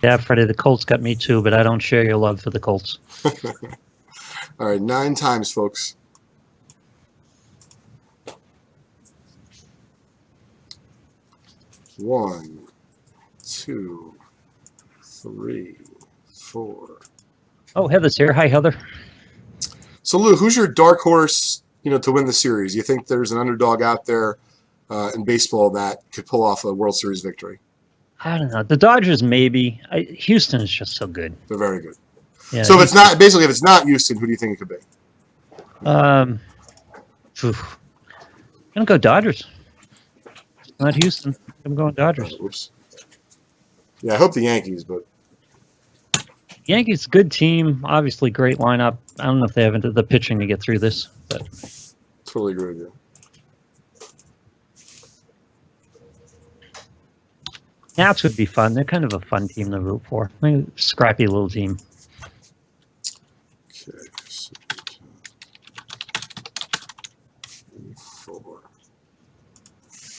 Yeah, Freddie, the Colts got me too, but I don't share your love for the Colts. All right, 9 times, folks. 1, 2, 3, 4. Oh, Heather's here. Hi, Heather. So, Lou, who's your dark horse, to win the series? You think there's an underdog out there in baseball that could pull off a World Series victory? I don't know. The Dodgers, maybe. Houston is just so good. They're very good. Yeah, so, if it's not Houston, who do you think it could be? I'm gonna go Dodgers. It's not Houston. I'm going Dodgers. Oops. Yeah, I hope the Yankees, but Yankees, good team. Obviously, great lineup. I don't know if they have the pitching to get through this, but totally agree with you. Nats would be fun. They're kind of a fun team to root for. Scrappy little team. Okay. So, 4.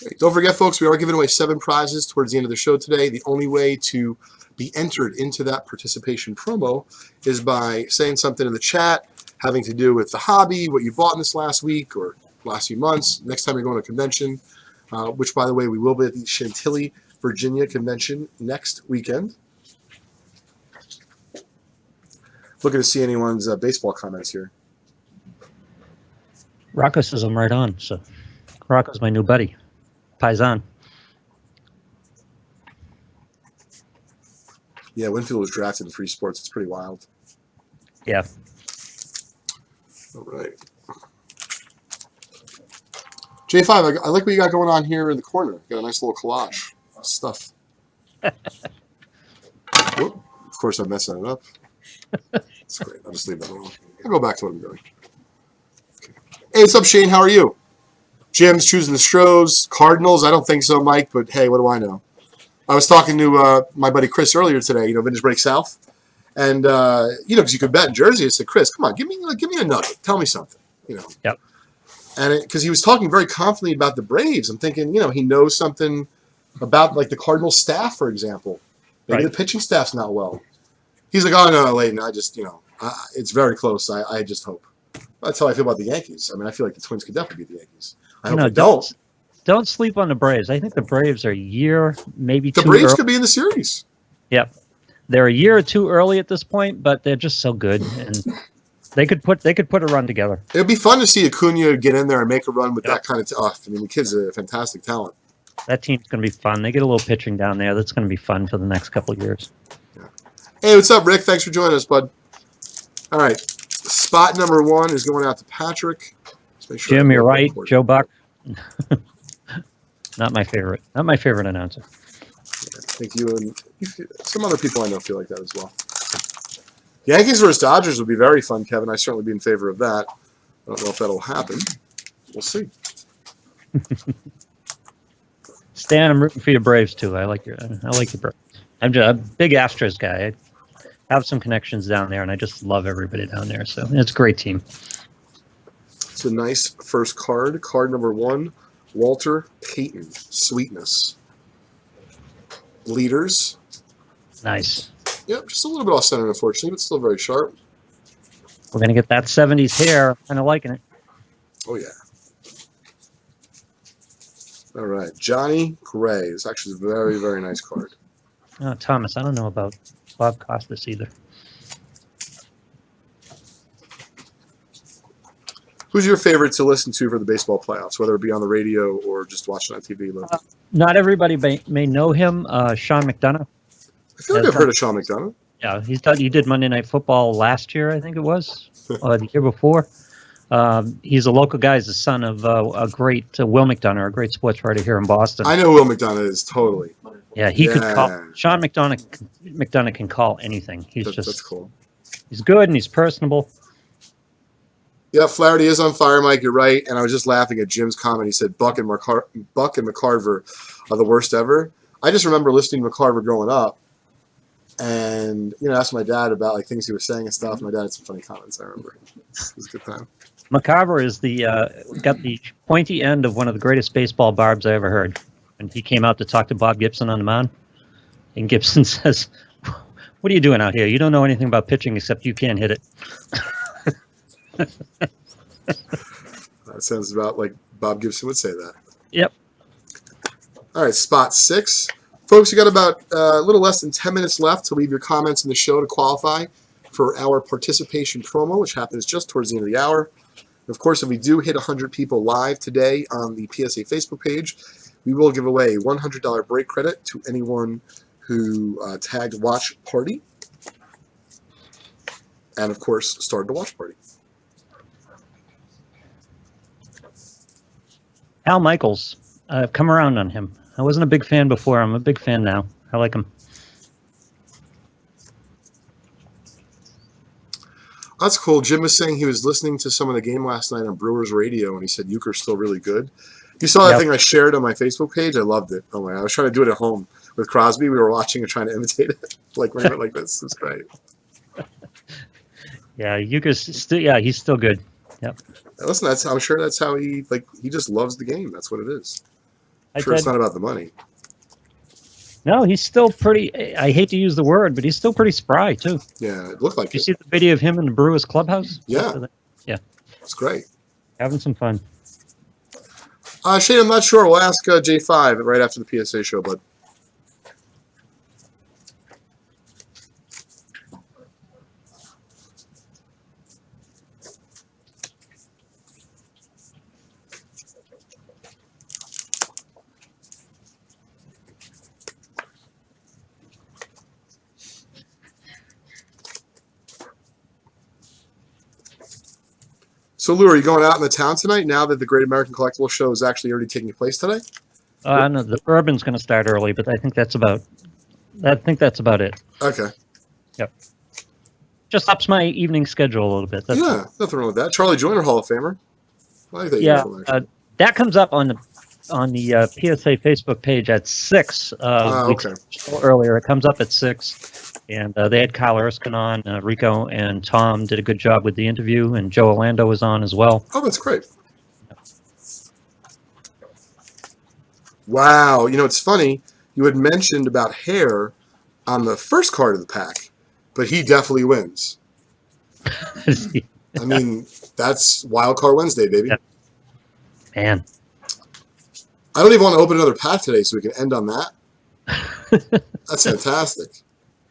Okay, don't forget, folks, we are giving away 7 prizes towards the end of the show today. The only way to be entered into that participation promo is by saying something in the chat having to do with the hobby, what you bought in this last week or last few months, next time you're going to a convention, which, by the way, we will be at the Chantilly, Virginia convention next weekend. Looking to see anyone's baseball comments here. Rocco says I'm right on, so Rocco's my new buddy. Paisan. Yeah, Winfield was drafted in Free Sports. It's pretty wild. Yeah. All right. J5, I like what you got going on here in the corner. Got a nice little collage of stuff. Whoop. Of course, I'm messing it up. That's great. I'll just leave that alone. I'll go back to what I'm doing. Okay. Hey, what's up, Shane? How are you? Jim's choosing the Stros. Cardinals? I don't think so, Mike, but hey, what do I know? I was talking to my buddy Chris earlier today, Vintage Break South. And, because you could bet in Jersey. I said, Chris, come on, give me a nugget. Tell me something, Yep. And because he was talking very confidently about the Braves, I'm thinking, he knows something about, like, the Cardinals staff, for example. Maybe Right. the pitching staff's not well. He's like, oh, no, Leighton, I just, it's very close. I just hope. That's how I feel about the Yankees. I mean, I feel like the Twins could definitely beat the Yankees. I hope they don't. Don't sleep on the Braves. I think the Braves are a year, maybe The two Braves early. could be in the series. Yep. They're a year or two early at this point, but they're just so good, and they could put a run together. It would be fun to see Acuna get in there and make a run with that kind of stuff. I mean, the kid's a fantastic talent. That team's going to be fun. They get a little pitching down there. That's going to be fun for the next couple of years. Yeah. Hey, what's up, Rick? Thanks for joining us, bud. All right. Spot number 1 is going out to Patrick. Let's make sure Jim, you're right. Joe Buck. Not my favorite. Not my favorite announcer. Yeah, I think you and some other people I know feel like that as well. Yankees versus Dodgers would be very fun, Kevin. I'd certainly be in favor of that. I don't know if that'll happen. We'll see. Stan, I'm rooting for your Braves too. I like your Braves. I'm just a big Astros guy. I have some connections down there, and I just love everybody down there. So it's a great team. It's a nice first card. Card number 1, Walter Payton, Sweetness. Leaders. Nice. Yep, just a little bit off center, unfortunately, but still very sharp. We're going to get that 70s hair. Kind of liking it. Oh, yeah. All right. Johnny Gray. It's actually a very, very nice card. Oh, Thomas, I don't know about Bob Costas either. Who's your favorite to listen to for the baseball playoffs, whether it be on the radio or just watching on TV? Not everybody may know him. Sean McDonough. I feel like I've heard of Sean McDonough. Yeah, he did Monday Night Football last year, I think it was, or the year before. He's a local guy. He's the son of a great Will McDonough, a great sports writer here in Boston. I know Will McDonough is totally. Yeah, he could call. Sean McDonough can call anything. That's cool. He's good and he's personable. Yeah, Flaherty is on fire, Mike. You're right. And I was just laughing at Jim's comment. He said Buck and McCarver are the worst ever. I just remember listening to McCarver growing up, and asked my dad about like things he was saying and stuff. My dad had some funny comments. I remember. It was a good time. McCarver is got the pointy end of one of the greatest baseball barbs I ever heard. And he came out to talk to Bob Gibson on the mound, and Gibson says, What are you doing out here? You don't know anything about pitching except you can't hit it. That sounds about like Bob Gibson would say that. Yep. All right, spot 6. Folks, you got about a little less than 10 minutes left to leave your comments in the show to qualify for our participation promo, which happens just towards the end of the hour. Of course, if we do hit 100 people live today on the PSA Facebook page, we will give away a $100 break credit to anyone who tagged Watch Party and, of course, started the Watch Party. Al Michaels. I've come around on him. I wasn't a big fan before. I'm a big fan now. I like him. That's cool. Jim was saying he was listening to some of the game last night on Brewers Radio, and he said Euchre's still really good. You saw that thing I shared on my Facebook page? I loved it. Oh my! I was trying to do it at home with Crosby. We were watching and trying to imitate it, like when he went like this. It was great. Yeah, Euchre's still. Yeah, he's still good. Yep. Listen, I'm sure that's how he just loves the game. That's what it is. I'm sure it's not about the money. No, he's still pretty. I hate to use the word, but he's still pretty spry too. Yeah, it looked like it. You see the video of him in the Brewers clubhouse? Yeah. Yeah. It's great. Having some fun. Shane, I'm not sure. We'll ask J5 right after the PSA show, bud. So, Lou, are you going out in the town tonight now that the Great American Collectible Show is actually already taking place today? No, the Bourbon's going to start early, but I think that's about it. Okay. Yep. Just ups my evening schedule a little bit. That's yeah, nothing wrong with that. Charlie Joyner, Hall of Famer. I like that. Yeah, that comes up on the PSA Facebook page at 6. Okay. Earlier, it comes up at 6, and they had Kyle Erskine on. Rico and Tom did a good job with the interview, and Joe Orlando was on as well. Oh, that's great. Wow. You know, it's funny. You had mentioned about Hair on the first card of the pack, but he definitely wins. I mean, that's Wild Card Wednesday, baby. Yeah. Man. I don't even want to open another pack today so we can end on that. That's fantastic.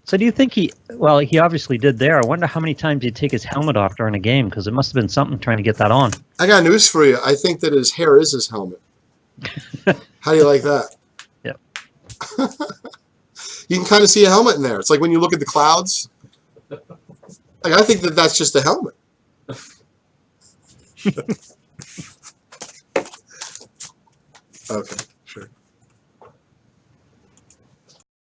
So do you think he obviously did there. I wonder how many times he'd take his helmet off during a game, because it must have been something trying to get that on. I got news for you. I think that his hair is his helmet. How do you like that? Yep. You can kind of see a helmet in there. It's like when you look at the clouds. Like, I think that that's just a helmet. Okay, sure.